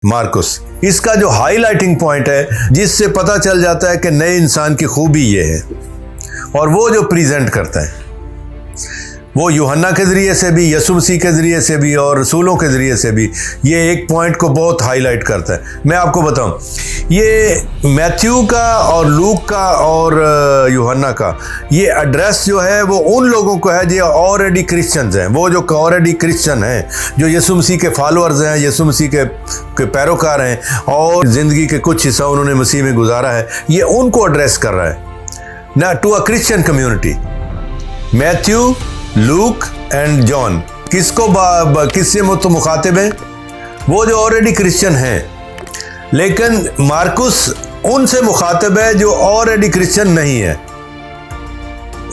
मार्कुस। इसका जो highlighting point है जिससे पता चल जाता है कि नए इंसान की खूबी ये है, और वो जो प्रेजेंट करता है वो यूहन्ना के ज़रिए से भी, यसु मसीह के ज़रिए से भी और रसूलों के ज़रिए से भी ये एक पॉइंट को बहुत हाईलाइट करता है। मैं आपको बताऊं, ये मैथ्यू का और लूक का और यूहन्ना का ये एड्रेस जो है वो उन लोगों को है जो ऑलरेडी क्रिश्चियंस हैं, वो जो ऑलरेडी क्रिश्चियन हैं, जो यसु मसीह के फॉलोअर्स हैं, यसु मसीह के पैरोकार हैं और ज़िंदगी के कुछ हिस्सा उन्होंने मसीह में गुजारा है, ये उनको एड्रेस कर रहा है ना, to a Christian community. Matthew, Luke and John किसको किससे मुखातिब हैं? वो जो ऑलरेडी क्रिश्चियन हैं। लेकिन मार्कुस उनसे मुखातिब है जो ऑलरेडी क्रिश्चियन नहीं है,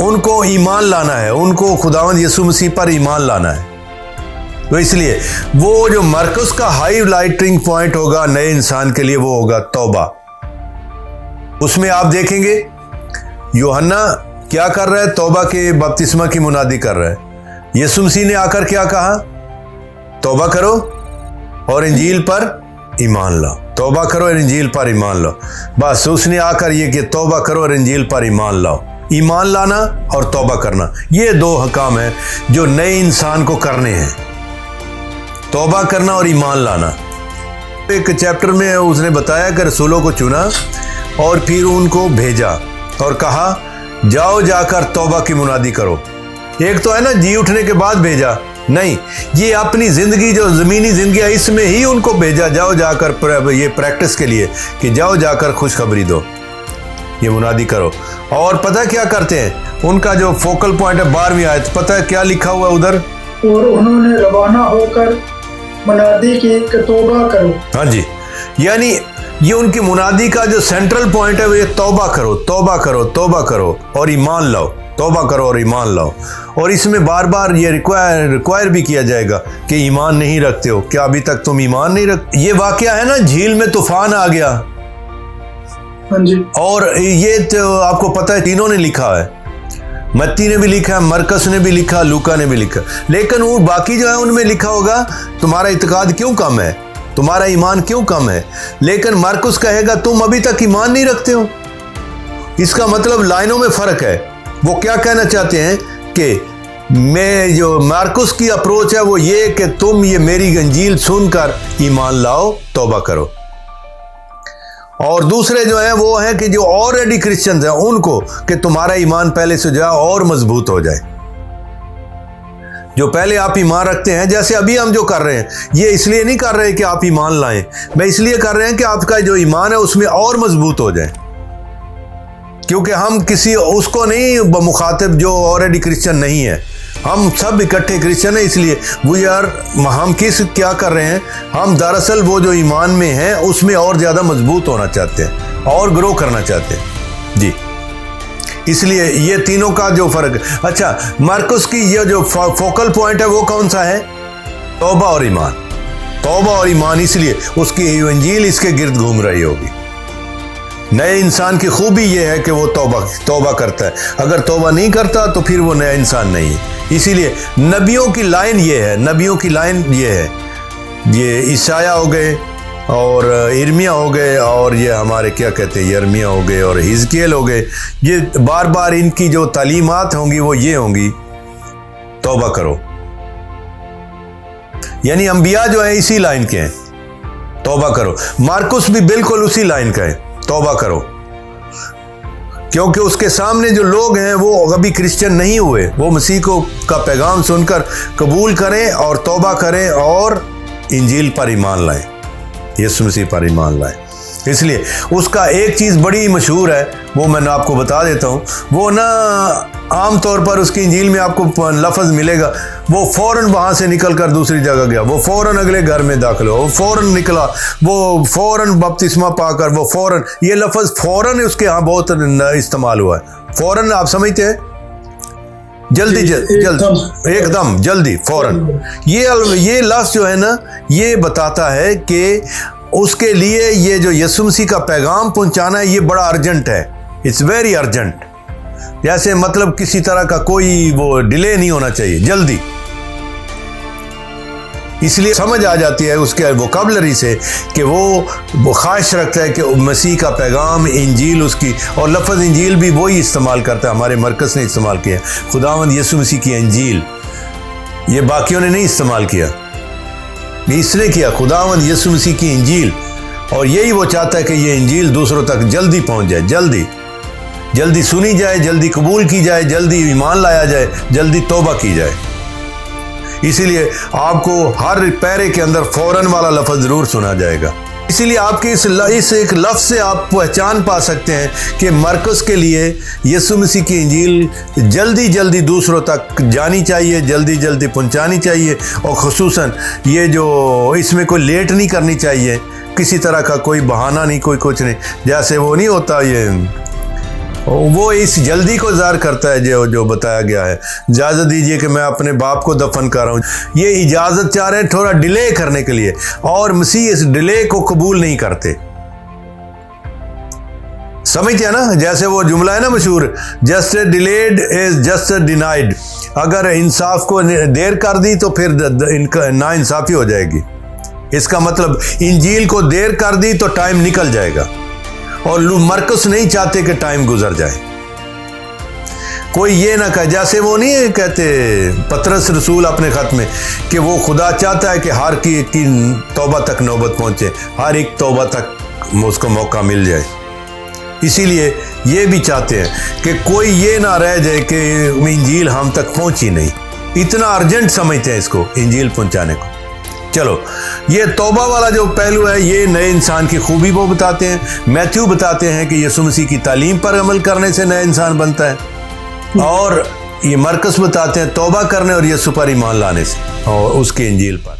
उनको ईमान लाना है, उनको खुदावंद यीशु मसीह पर ईमान लाना है। तो इसलिए वो जो मार्कुस का हाईलाइटिंग पॉइंट होगा नए इंसान के लिए वो होगा तौबा। उसमें आप देखेंगे यूहन्ना क्या कर रहा है? तौबा के बपतिस्मा की मुनादी कर रहा है। यीशु मसीह ने आकर क्या कहा? तौबा करो और इंजील पर ईमान लाओ, तौबा करो और इंजील पर ईमान लाओ। बस उसने आकर ये कि तौबा करो और इंजील पर ईमान लाओ। ईमान लाना और तौबा करना, ये दो काम है जो नए इंसान को करने हैं, तौबा करना और ईमान लाना। एक चैप्टर में उसने बताया कि रसूलों को चुना और फिर उनको भेजा और कहा जाओ जाकर तौबा की मुनादी करो। एक तो है ना जी उठने के बाद भेजा, नहीं, ये अपनी ज़िंदगी जो ज़मीनी ज़िंदगी है इसमें ही उनको भेजा, जाओ जाकर ये प्रैक्टिस के लिए कि जाओ जाकर खुशखबरी दो, ये मुनादी करो। और पता क्या करते हैं? उनका जो फोकल पॉइंट है 12वीं आयत, पता है क्या लिखा हुआ उधर? और उन्होंने रवाना होकर मुनादी की कि तौबा करो। हाँ जी, यानी ये उनकी मुनादी का जो सेंट्रल पॉइंट है वो ये तौबा करो, तौबा करो, तौबा करो और ईमान लाओ, तौबा करो और ईमान लाओ। और इसमें बार बार ये रिक्वायर भी किया जाएगा कि ईमान नहीं रखते हो, क्या अभी तक तुम ईमान नहीं रख। ये वाकया है ना, झील में तूफान आ गया। हाँ जी। और ये तो आपको पता है तीनों ने लिखा है, मत्ती ने भी लिखा, मरकस ने भी लिखा, लूका ने भी लिखा। लेकिन वो बाकी जो है उनमें लिखा होगा तुम्हारा इत्काद क्यों कम है, तुम्हारा ईमान क्यों कम है। लेकिन मार्कुस कहेगा तुम अभी तक ईमान नहीं रखते हो। इसका मतलब लाइनों में फर्क है। वो क्या कहना चाहते हैं कि मैं जो मार्कुस की अप्रोच है वो ये कि तुम ये मेरी इंजील सुनकर ईमान लाओ, तौबा करो। और दूसरे जो है वो है कि जो ऑलरेडी क्रिश्चियंस हैं उनको कि तुम्हारा ईमान पहले से जाए और मजबूत हो जाए। जो पहले आप ईमान रखते हैं, जैसे अभी हम जो कर रहे हैं, ये इसलिए नहीं कर रहे कि आप ईमान लाएं, मैं इसलिए कर रहे हैं कि आपका जो ईमान है उसमें और मजबूत हो जाए। क्योंकि हम किसी उसको नहीं मुखातिब जो ऑलरेडी क्रिश्चियन नहीं है, हम सब इकट्ठे क्रिश्चियन हैं। इसलिए हम क्या कर रहे हैं? हम दरअसल वो जो ईमान में है उसमें और ज़्यादा मजबूत होना चाहते हैं और ग्रो करना चाहते हैं जी। इसलिए ये तीनों का जो फर्क है। अच्छा, मार्कुस की ये जो फोकल पॉइंट है वो कौन सा है? तौबा और ईमान, तौबा और ईमान। इसलिए उसकी इंजील इसके गिर्द घूम रही होगी। नए इंसान की खूबी ये है कि वो तौबा करता है। अगर तौबा नहीं करता तो फिर वो नया इंसान नहीं है। इसीलिए नबियों की लाइन ये है, नबियों की लाइन ये है, ये ईसाया हो गए और इर्मिया हो गए और ये हमारे क्या कहते हैं यर्मिया हो गए और हिजकियल हो गए। ये बार बार इनकी जो तालीमात होंगी वो ये होंगी, तौबा करो। यानी अंबिया जो है इसी लाइन के हैं, तौबा करो। मार्कुस भी बिल्कुल उसी लाइन का है, तौबा करो। क्योंकि उसके सामने जो लोग हैं वो अभी क्रिश्चियन नहीं हुए, वो मसीह को का पैगाम सुनकर कबूल करें और तौबा करें और इंजील पर ईमान लाएं, यीशु मसीह पर ईमान लाएं। इसलिए उसका एक चीज़ बड़ी मशहूर है, वो मैं आपको बता देता हूँ। वो ना आम तौर पर उसकी इंजील में आपको लफ्ज़ मिलेगा, वो फ़ौरन वहाँ से निकल कर दूसरी जगह गया, वो फ़ौरन अगले घर में दाखिल हो, वो फ़ौरन निकला, वो फ़ौरन बपतिस्मा पाकर, वो फ़ौरन, ये लफ्ज़ फ़ौरन उसके यहाँ बहुत इस्तेमाल हुआ है। फ़ौरन आप समझते हैं, जल्दी जल्द एकदम जल्दी फ़ौरन। ये लफ्ज़ जो है ना ये बताता है कि उसके लिए ये जो यीशु मसीह का पैगाम पहुंचाना है ये बड़ा अर्जेंट है, इट्स वेरी अर्जेंट। जैसे मतलब किसी तरह का कोई वो डिले नहीं होना चाहिए, जल्दी। اس لیے سمجھ آ جاتی ہے اس کے ووکیبلری سے کہ وہ خواہش رکھتا ہے کہ مسیح کا پیغام انجیل اس کی، اور لفظ انجیل بھی وہی استعمال کرتا ہے، ہمارے مرکز نے استعمال کیا، خداوند یسوع مسیح کی انجیل، یہ باقیوں نے نہیں استعمال کیا، اس نے کیا خداوند یسوع مسیح کی انجیل، اور یہی وہ چاہتا ہے کہ یہ انجیل دوسروں تک جلدی پہنچ جائے، جلدی سنی جائے، جلدی قبول کی جائے، جلدی ایمان لایا جائے، جلدی توبہ کی جائے۔ اسی لیے آپ کو ہر پیرے کے اندر فوراً والا لفظ ضرور سنا جائے گا۔ اسی لیے آپ کے اس ایک لفظ سے آپ پہچان پا سکتے ہیں کہ مرکز کے لیے یسوع مسیح کی انجیل جلدی دوسروں تک جانی چاہیے، جلدی پہنچانی چاہیے، اور خصوصاً یہ جو اس میں کوئی لیٹ نہیں کرنی چاہیے، کسی طرح کا کوئی بہانہ نہیں، کوئی کچھ نہیں، جیسے وہ نہیں ہوتا، وہ اس جلدی کو ظاہر کرتا ہے جو بتایا گیا ہے۔ اجازت دیجئے کہ میں اپنے باپ کو دفن کر رہا ہوں، یہ اجازت چاہ رہے ہیں تھوڑا ڈیلے کرنے کے لیے، اور مسیح اس ڈیلے کو قبول نہیں کرتے۔ سمجھتے ہیں نا، جیسے وہ جملہ ہے نا مشہور، just delayed is just denied, اگر انصاف کو دیر کر دی تو پھر نا انصافی ہو جائے گی۔ اس کا مطلب انجیل کو دیر کر دی تو ٹائم نکل جائے گا، اور مرکز نہیں چاہتے کہ ٹائم گزر جائے۔ کوئی یہ نہ کہے، جیسے وہ نہیں کہتے پطرس رسول اپنے خط میں کہ وہ خدا چاہتا ہے کہ ہر کی توبہ تک نوبت پہنچے، ہر ایک توبہ تک اس کو موقع مل جائے۔ اسی لیے یہ بھی چاہتے ہیں کہ کوئی یہ نہ رہ جائے کہ انجیل ہم تک پہنچی نہیں، اتنا ارجنٹ سمجھتے ہیں اس کو انجیل پہنچانے کو۔ چلو، یہ توبہ والا جو پہلو ہے، یہ نئے انسان کی خوبی وہ بتاتے ہیں۔ میتھیو بتاتے ہیں کہ یسوع مسیح کی تعلیم پر عمل کرنے سے نیا انسان بنتا ہے، اور یہ مرکز بتاتے ہیں توبہ کرنے اور یسوع پر ایمان لانے سے اور اس کی انجیل پر۔